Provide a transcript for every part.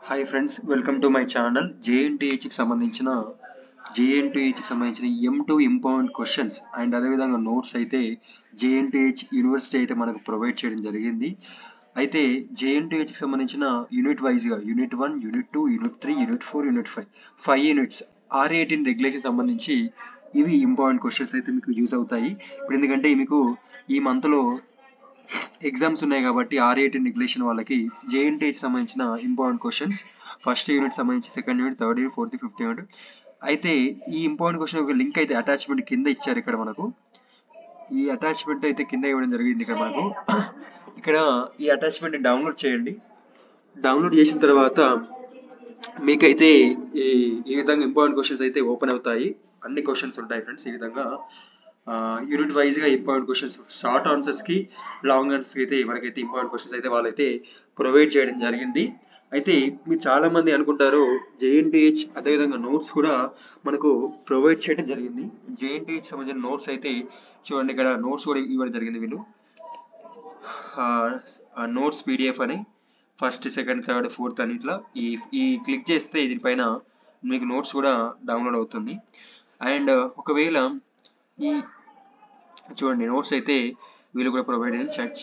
Hi friends, welcome to my channel. జేఎన్టీహెచ్కి సంబంధించిన M2 important questions and అదేవిధంగా notes అయితే జేఎన్టీహెచ్ యూనివర్సిటీ అయితే మనకు ప్రొవైడ్ చేయడం జరిగింది. అయితే జేఎన్టీహెచ్కి సంబంధించిన యూనిట్ వైజ్గా unit 1, unit 2, unit 3, unit 4, unit 5 units R18 regulation సంబంధించి ఇవి ఇంపార్టెంట్ క్వశ్చన్స్ అయితే మీకు యూజ్ అవుతాయి. ఇప్పుడు ఎందుకంటే మీకు ఈ మంత్లో ఎగ్జామ్స్ ఉన్నాయి కాబట్టి R18 రెగ్యులేషన్ వాళ్ళకి జేఎన్టీహెచ్ సంబంధించిన ఇంపార్టెంట్ క్వశ్చన్స్ ఫస్ట్ యూనిట్ సంబంధించి second unit, third unit, fourth, fifth unit అయితే ఈ ఇంపార్టెంట్ క్వశ్చన్ ఒక లింక్ అయితే అటాచ్మెంట్ కింద ఇచ్చారు. ఇక్కడ మనకు ఈ అటాచ్మెంట్ అయితే కింద ఇవ్వడం జరిగింది. ఇక్కడ ఈ అటాచ్మెంట్ డౌన్లోడ్ చేయండి. డౌన్లోడ్ చేసిన తర్వాత మీకైతే ఈ విధంగా ఇంపార్టెంట్ క్వశ్చన్స్ అయితే ఓపెన్ అవుతాయి. అన్ని క్వశ్చన్స్ ఉంటాయి ఫ్రెండ్స్. ఈ విధంగా యూనిట్ వైజ్గా ఇంపార్టెంట్ క్వశ్చన్స్, షార్ట్ ఆన్సర్స్కి, లాంగ్ ఆన్సర్స్కి అయితే మనకైతే ఇంపార్టెంట్ క్వశ్చన్స్ అయితే వాళ్ళైతే ప్రొవైడ్ చేయడం జరిగింది. అయితే మీరు చాలామంది అనుకుంటారు జేఎన్టీహెచ్ అదేవిధంగా నోట్స్ కూడా మనకు ప్రొవైడ్ చేయడం జరిగింది. జేఎన్టీహెచ్ సంబంధించిన నోట్స్ అయితే చూడండి, ఇక్కడ నోట్స్ కూడా ఇవ్వడం జరిగింది. వీళ్ళు నోట్స్ పీడిఎఫ్ అని ఫస్ట్, సెకండ్, థర్డ్, ఫోర్త్ అని ఇట్లా ఈ క్లిక్ చేస్తే దీనిపైన మీకు నోట్స్ కూడా డౌన్లోడ్ అవుతుంది. అండ్ ఒకవేళ ఈ చూడండి నోట్స్ అయితే వీళ్ళు కూడా ప్రొవైడ్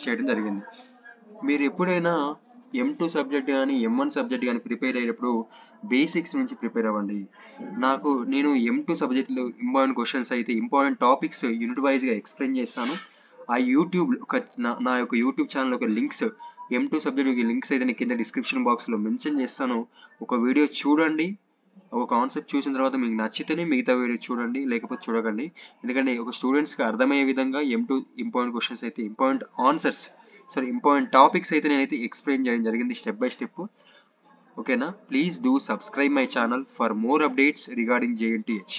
చేయడం జరిగింది. మీరు ఎప్పుడైనా M2 సబ్జెక్ట్ కానీ M1 సబ్జెక్ట్ కానీ ప్రిపేర్ అయ్యేటప్పుడు బేసిక్స్ నుంచి ప్రిపేర్ అవ్వండి. నేను M2 సబ్జెక్టులు ఇంపార్టెంట్ క్వశ్చన్స్ అయితే ఇంపార్టెంట్ టాపిక్స్ యూనిట్ వైజ్గా ఎక్స్ప్లెయిన్ చేస్తాను. ఆ యూట్యూబ్ నా యొక్క యూట్యూబ్ ఛానల్ ఒక లింక్స్ M2 సబ్జెక్ట్ లింక్స్ అయితే నేను కింద డిస్క్రిప్షన్ బాక్స్లో మెన్షన్ చేస్తాను. ఒక వీడియో చూడండి. ఒక కాన్సెప్ట్ చూసిన తర్వాత మీకు నచ్చితేనే మిగతా వీడియో చూడండి, లేకపోతే చూడకండి. ఎందుకంటే ఒక స్టూడెంట్స్కి అర్థమయ్యే విధంగా M2 ఇంపార్టెంట్ క్వశ్చన్స్ అయితే ఇంపార్టెంట్ టాపిక్స్ అయితే నేనైతే ఎక్స్ప్లెయిన్ చేయడం జరిగింది స్టెప్ బై స్టెప్. ఓకేనా? Please do subscribe my channel for more updates regarding JNTH.